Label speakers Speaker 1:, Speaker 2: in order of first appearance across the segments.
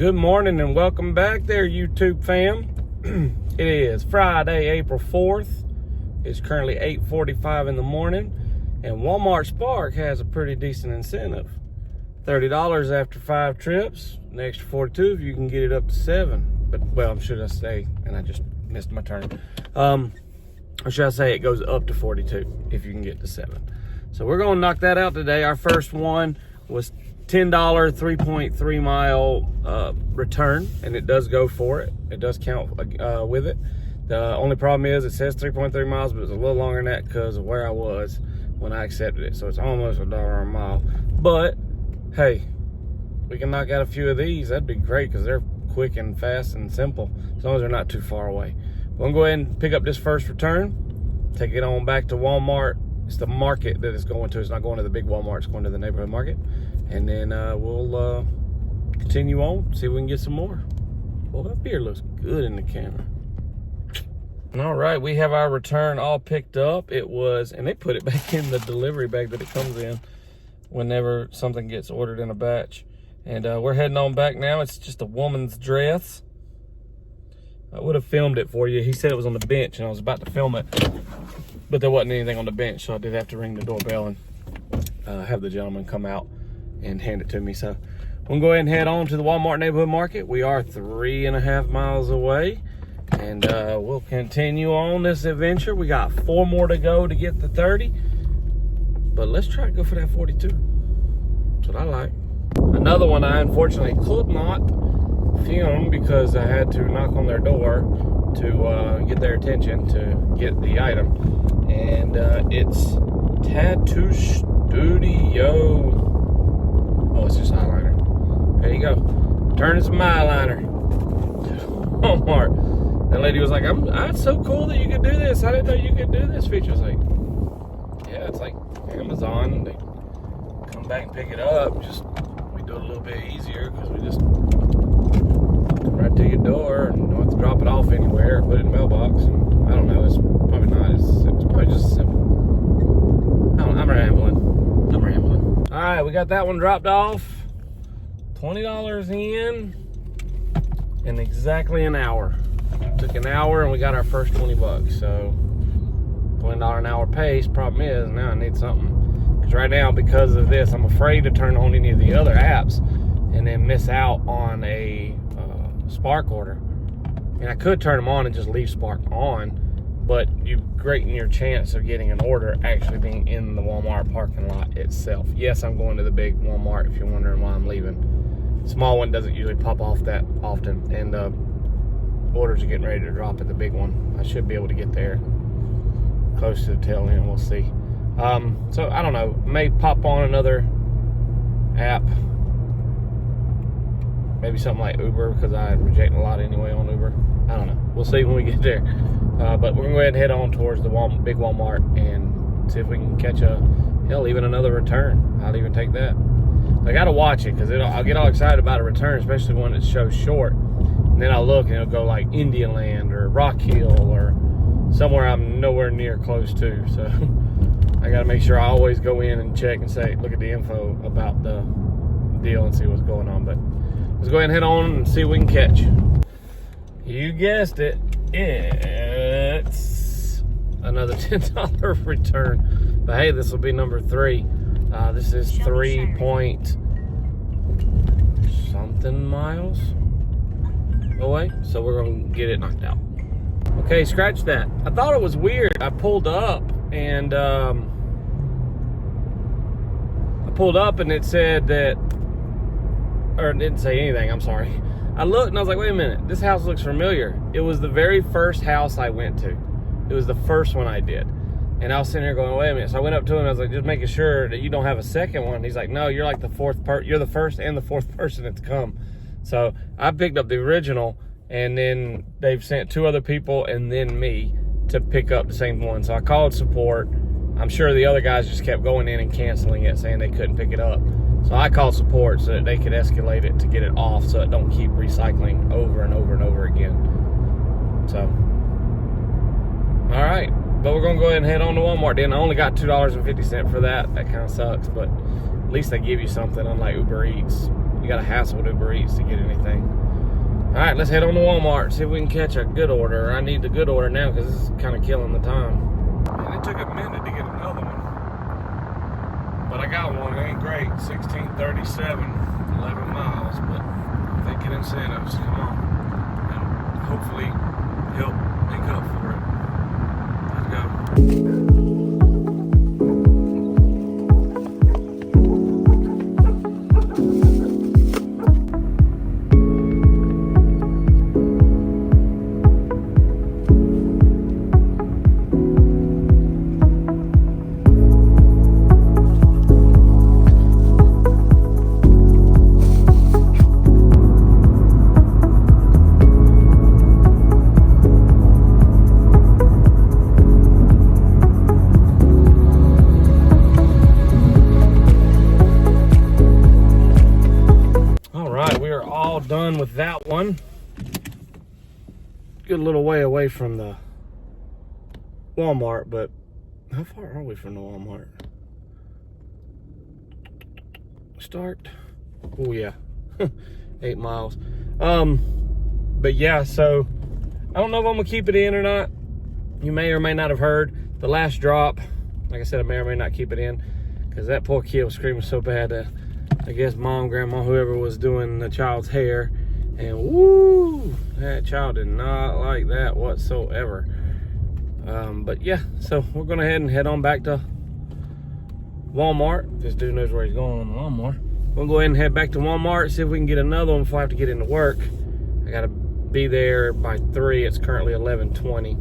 Speaker 1: Good morning and welcome back there, YouTube fam. It is Friday, April 4th. It's currently 8:45 in the morning, and Walmart Spark has a pretty decent incentive. $30 after 5 trips, an extra 42 if you can get it up to 7. But, well, should I say, and I just missed my turn. Or should I say it goes up to 42 if you can get to 7. So we're gonna knock that out today. Our first one was $10 3.3 mile return, and it does go for it. It does count with it. The only problem is it says 3.3 miles, but it's a little longer than that because of where I was when I accepted it. So it's almost $1 a mile. But hey, we can knock out a few of these. That'd be great because they're quick and fast and simple, as long as they're not too far away. We're gonna go ahead and pick up this first return, take it on back to Walmart. It's the market that it's going to. It's not going to the big Walmart. It's going to the neighborhood market. And then we'll continue on, see if we can get some more. Well, that beer looks good in the camera. All right, we have our return all picked up. It was, and they put it back in the delivery bag that it comes in whenever something gets ordered in a batch. And we're heading on back now. It's just a woman's dress. I would have filmed it for you. He said it was on the bench, and I was about to film it, but there wasn't anything on the bench, so I did have to ring the doorbell and have the gentleman come out and hand it to me. So we'll go ahead and head on to the Walmart neighborhood market. We are 3.5 miles away, and we'll continue on this adventure. We got 4 more to go to get the 30, but let's try to go for that 42. That's what I like. Another one I unfortunately could not film because I had to knock on their door to get their attention to get the item, and it's Tattoo Studio. Oh, it's just eyeliner. There you go. Turning some eyeliner. Walmart. That lady was like, "It's so cool that you could do this. I didn't know you could do this feature." I was like, yeah, it's like Amazon. They come back and pick it up. Just we do it a little bit easier because we just come right to your door and don't have to drop it off anywhere or put it in the mailbox. And I don't know. It's probably not. It's probably just simple. I'm rambling. All right, we got that one dropped off. $20 in exactly an hour. Took an hour and we got our first 20 bucks. So $20 an hour pace. Problem is now I need something. Because right now, because of this, I'm afraid to turn on any of the other apps and then miss out on a Spark order. And I could turn them on and just leave Spark on, but you greaten your chance of getting an order actually being in the Walmart parking lot itself. Yes, I'm going to the big Walmart if you're wondering why I'm leaving. The small one doesn't usually pop off that often, and orders are getting ready to drop at the big one. I should be able to get there close to the tail end. We'll see. So I don't know, may pop on another app, maybe something like Uber, because I reject a lot anyway on Uber. I don't know, we'll see when we get there. But we're gonna go ahead and head on towards the big Walmart and see if we can catch even another return. I'll even take that. I gotta watch it because I'll get all excited about a return, especially when it shows short. And then I'll look and it'll go like Indian Land or Rock Hill or somewhere I'm nowhere near close to. So I gotta make sure I always go in and check and say, look at the info about the deal and see what's going on. But let's go ahead and head on and see what we can catch. You guessed it. It's another $10 return, but hey, this will be number 3. This is 3 point something miles away, so we're gonna get it knocked out. Okay, scratch that. I thought it was weird. I pulled up and it said that, or it didn't say anything. I'm sorry. I looked and I was like, wait a minute, this house looks familiar. It was the very first house I went to. It was the first one I did. And I was sitting here going, wait a minute. So I went up to him and I was like, just making sure that you don't have a second one. He's like, no, you're like the you're the first and the 4th person that's come. So I picked up the original, and then they've sent 2 other people and then me to pick up the same one. So I called support. I'm sure the other guys just kept going in and canceling it, saying they couldn't pick it up. So I called support so that they could escalate it to get it off so it don't keep recycling over and over and over again. So, all right. But we're going to go ahead and head on to Walmart then. I only got $2.50 for that. That kind of sucks, but at least they give you something, unlike Uber Eats. you gotta hassle Uber Eats to get anything. All right, let's head on to Walmart, see if we can catch a good order. I need the good order now because this is kind of killing the time. Man, it took a minute to get another one, but I got one. It ain't great. 1637, 11 miles, but thinking incentives. Come on, and hopefully help make up for it. Let's go. Done with that one. Good little way away from the Walmart, but how far are we from the Walmart? Start. Oh yeah, 8 miles. But yeah, so I don't know if I'm gonna keep it in or not. You may or may not have heard the last drop. Like I said, I may or may not keep it in because that poor kid was screaming so bad that I guess mom, grandma, whoever was doing the child's hair, and woo, that child did not like that whatsoever. But yeah, so we're gonna head on back to Walmart. This dude knows where he's going on the Walmart. We'll go ahead and head back to Walmart, see if we can get another one before I have to get into work. I gotta be there by 3. It's currently 11:20.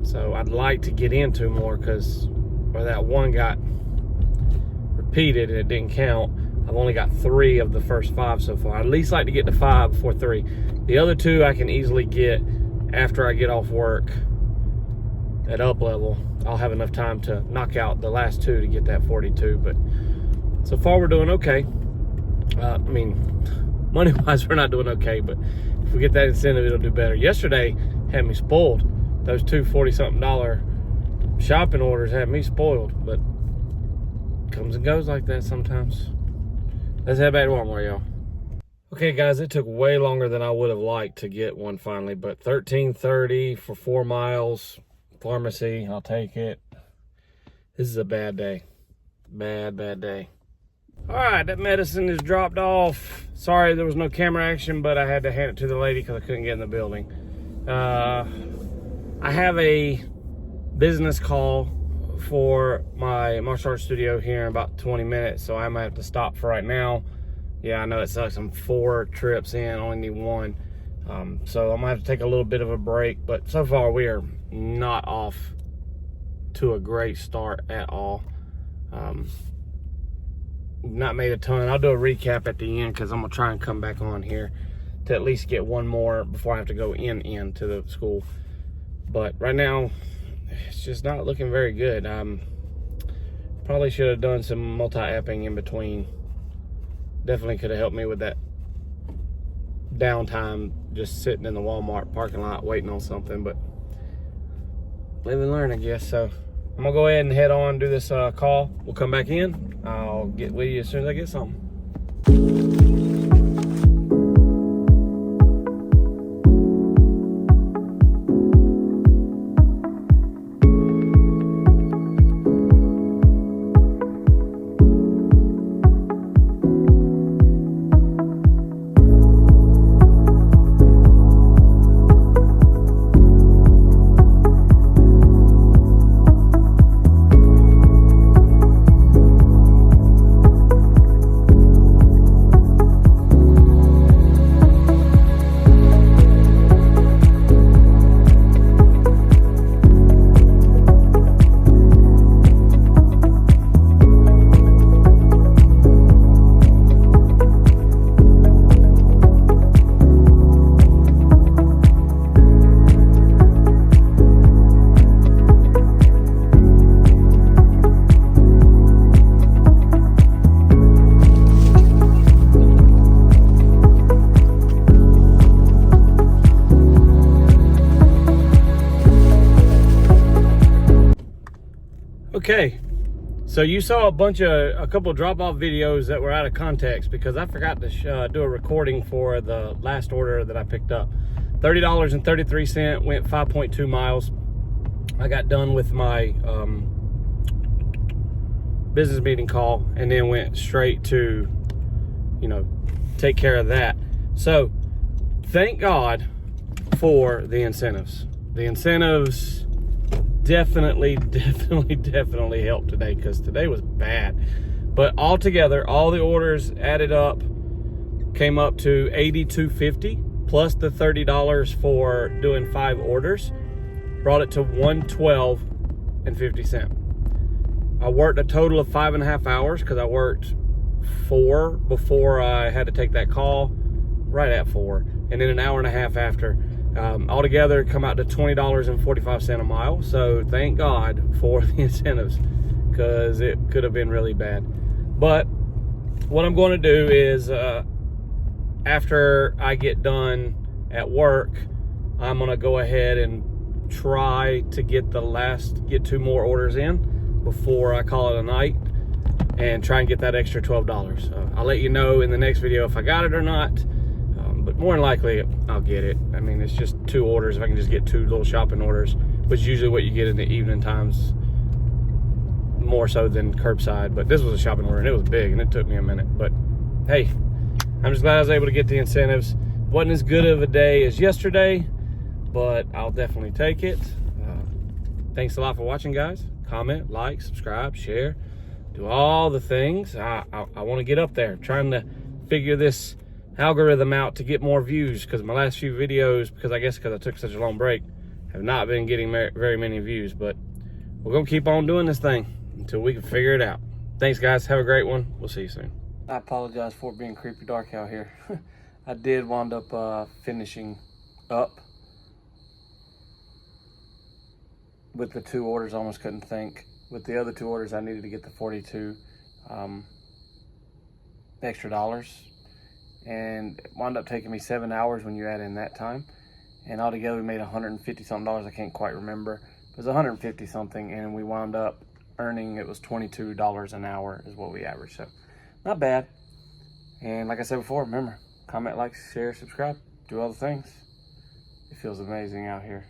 Speaker 1: So I'd like to get into more because where that one got repeated and it didn't count, I've only got 3 of the first 5 so far. I'd at least like to get to 5 before 3. The other 2 I can easily get after I get off work at up level. I'll have enough time to knock out the last 2 to get that 42. But so far we're doing okay. I mean, money-wise we're not doing okay, but if we get that incentive, it'll do better. Yesterday had me spoiled. Those 2 $40-something shopping orders had me spoiled, but comes and goes like that sometimes. Let's head back to Walmart, y'all. Okay, guys, it took way longer than I would have liked to get one finally, but $13.30 for 4 miles. Pharmacy, I'll take it. This is a bad day. Bad day. All right, that medicine is dropped off. Sorry there was no camera action, but I had to hand it to the lady because I couldn't get in the building. I have a business call for my martial arts studio here in about 20 minutes, so I might have to stop for right now. Yeah, I know it sucks. I'm 4 trips in, only need 1. So I'm gonna have to take a little bit of a break, but so far we are not off to a great start at all. Not made a ton. I'll do a recap at the end because I'm gonna try and come back on here to at least get one more before I have to go into the school. But right now it's just not looking very good. Probably should have done some multi-apping in between. Definitely could have helped me with that downtime, just sitting in the Walmart parking lot waiting on something, but live and learn, I guess. So I'm gonna go ahead and head on, do this call. We'll come back in. I'll get with you as soon as I get something. Okay, So you saw a couple drop-off videos that were out of context because I forgot to do a recording for the last order that I picked up. $30.33, went 5.2 miles. I got done with my business meeting call and then went straight to, take care of that. So thank God for the incentives. The incentives definitely helped today, because today was bad. But altogether, all the orders added up came up to $82.50 plus the $30 for doing 5 orders, brought it to $112.50. I worked a total of 5.5 hours because I worked 4 before I had to take that call, right at 4, and then an hour and a half after. Altogether, come out to $20.45 a mile. So thank God for the incentives, because it could have been really bad. But what I'm going to do is, after I get done at work, I'm going to go ahead and try to get 2 more orders in before I call it a night, and try and get that extra $12. I'll let you know in the next video if I got it or not. But more than likely, I'll get it. I mean, it's just 2 orders. If I can just get 2 little shopping orders, which is usually what you get in the evening times, more so than curbside. But this was a shopping order, and it was big, and it took me a minute. But hey, I'm just glad I was able to get the incentives. Wasn't as good of a day as yesterday, but I'll definitely take it. Thanks a lot for watching, guys. Comment, like, subscribe, share, do all the things. I want to get up there, trying to figure this algorithm out to get more views, because my last few videos, because I took such a long break, have not been getting very many views. But we're gonna keep on doing this thing until we can figure it out. Thanks, guys. Have a great one. We'll see you soon. I apologize for being creepy dark out here. I did wind up finishing up with the 2 orders. I almost couldn't think. With the other 2 orders, I needed to get the 42 extra dollars, and it wound up taking me 7 hours when you add in that time, and altogether we made $150 something. I can't quite remember. It was 150 something, and we wound up earning, it was $22 an hour is what we averaged. So not bad. And like I said before, remember, comment, like, share, subscribe, do all the things. It feels amazing out here.